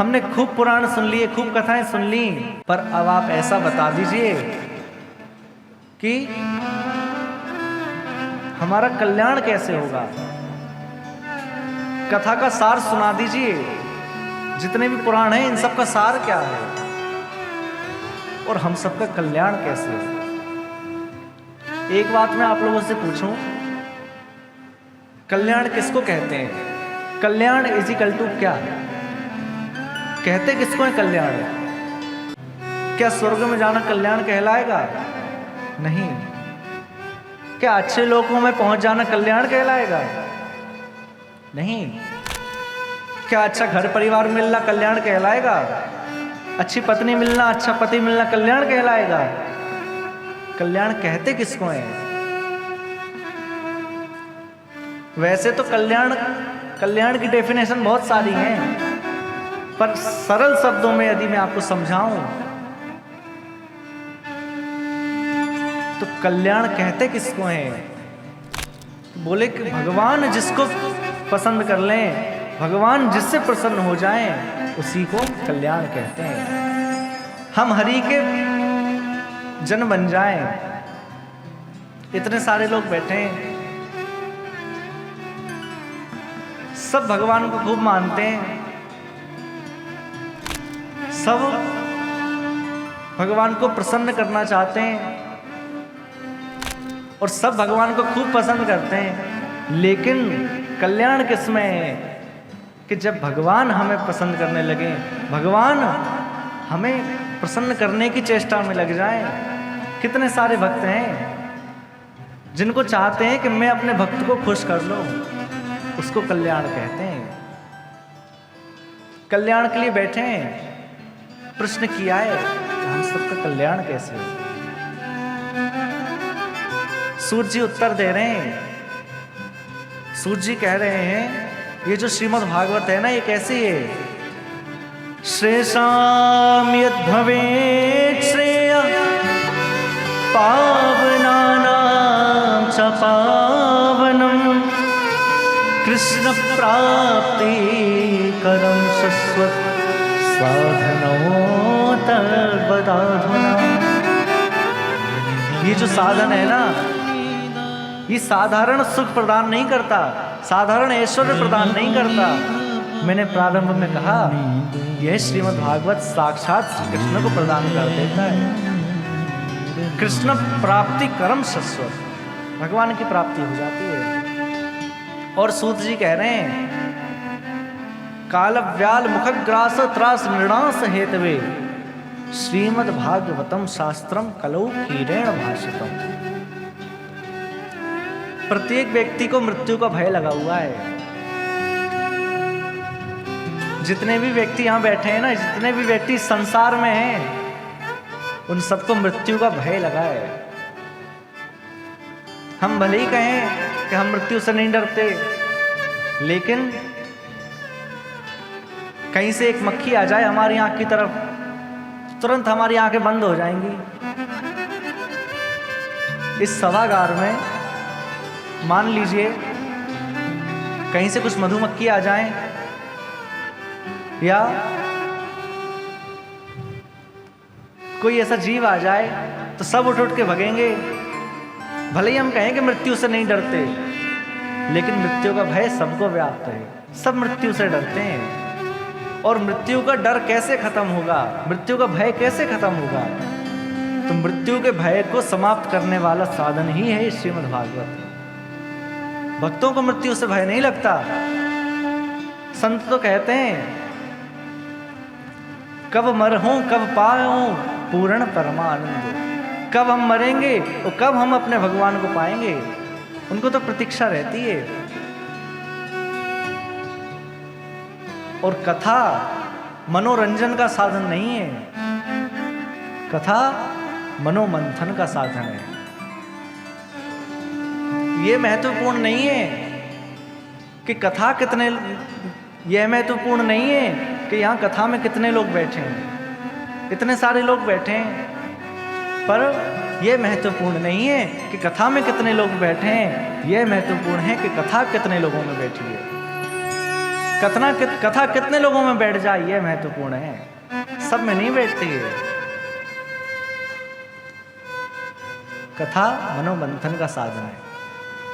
हमने खूब पुराण सुन लिए, खूब कथाएं सुन ली, पर अब आप ऐसा बता दीजिए कि हमारा कल्याण कैसे होगा। कथा का सार सुना दीजिए। जितने भी पुराण हैं इन सब का सार क्या है और हम सबका कल्याण कैसे हो। एक बात मैं आप लोगों से पूछूं, कल्याण किसको कहते हैं? कल्याण इजिकल टू क्या है? कहते किसको है कल्याण? क्या स्वर्ग में जाना कल्याण कहलाएगा? नहीं। क्या अच्छे लोगों में पहुंच जाना कल्याण कहलाएगा? नहीं। क्या अच्छा घर परिवार मिलना कल्याण कहलाएगा? अच्छी पत्नी मिलना, अच्छा पति मिलना कल्याण कहलाएगा? कल्याण कहते किसको है? वैसे तो कल्याण की डेफिनेशन बहुत सारी है, पर सरल शब्दों में यदि मैं आपको समझाऊं तो कल्याण कहते किसको है? बोले कि भगवान जिसको पसंद कर लें, भगवान जिससे प्रसन्न हो जाएं, उसी को कल्याण कहते हैं। हम हरि के जन बन जाएं। इतने सारे लोग बैठे हैं, सब भगवान को खूब मानते हैं, सब भगवान को प्रसन्न करना चाहते हैं और सब भगवान को खूब पसंद करते हैं। लेकिन कल्याण किसमें है कि जब भगवान हमें पसंद करने लगे, भगवान हमें प्रसन्न करने की चेष्टा में लग जाएं। कितने सारे भक्त हैं जिनको चाहते हैं कि मैं अपने भक्त को खुश कर लूं, उसको कल्याण कहते हैं। कल्याण के लिए बैठे हैं, प्रश्न किया है कि हम सबका कल्याण कैसे हो। सूर्य जी उत्तर दे रहे हैं। सूर्य जी कह रहे हैं ये जो श्रीमद् भागवत है ना, ये कैसी है? श्रेषाम यद् भवेत् श्रेय पावनानां च पावनम् कृष्ण प्राप्ति करम शश्वत साधनो तद्वदाधुना। ये जो साधन है ना, ये साधारण सुख प्रदान नहीं करता, साधारण ऐश्वर्य प्रदान नहीं करता। मैंने प्रारंभ में कहा यह श्रीमद् भागवत साक्षात श्री कृष्ण को प्रदान कर देता है। कृष्ण प्राप्ति कर्म शाश्वत, भगवान की प्राप्ति हो जाती है। और सूत जी कह रहे हैं काल व्याल मुखग्रास त्रास नृणास हेतवे श्रीमद् भागवतम शास्त्रम कलौ कीरेण भाषितम। प्रत्येक व्यक्ति को मृत्यु का भय लगा हुआ है। जितने भी व्यक्ति यहां बैठे हैं ना, जितने भी व्यक्ति संसार में हैं, उन सबको मृत्यु का भय लगा है। हम भले ही कहें कि हम मृत्यु से नहीं डरते, लेकिन कहीं से एक मक्खी आ जाए हमारी आंख की तरफ, तुरंत हमारी आंखें बंद हो जाएंगी। इस सभागार में मान लीजिए कहीं से कुछ मधुमक्खी आ जाए या कोई ऐसा जीव आ जाए तो सब उठ के भगेंगे। भले ही हम कहें कि मृत्यु से नहीं डरते, लेकिन मृत्यु का भय सबको व्याप्त है, सब मृत्यु से डरते हैं। और मृत्यु का डर कैसे खत्म होगा, मृत्यु का भय कैसे खत्म होगा? तो मृत्यु के भय को समाप्त करने वाला साधन ही है श्रीमद् भागवत। भक्तों को मृत्यु से भय नहीं लगता। संत तो कहते हैं कब मरहूं कब पाऊं पूर्ण परमानंद। कब हम मरेंगे और कब हम अपने भगवान को पाएंगे, उनको तो प्रतीक्षा रहती है। और कथा मनोरंजन का साधन नहीं है, कथा मनोमंथन का साधन है। ये महत्वपूर्ण नहीं है कि कथा कितने, यह महत्वपूर्ण नहीं है कि यहाँ कथा में कितने लोग बैठे हैं। इतने सारे लोग बैठे हैं, पर यह महत्वपूर्ण नहीं है कि कथा में कितने लोग बैठे हैं। यह महत्वपूर्ण है कि कथा कितने लोगों में बैठी है। कथा कितने लोगों में बैठ जाए ये महत्वपूर्ण है, सब में नहीं बैठती है। कथा मनोमंथन का साधन है।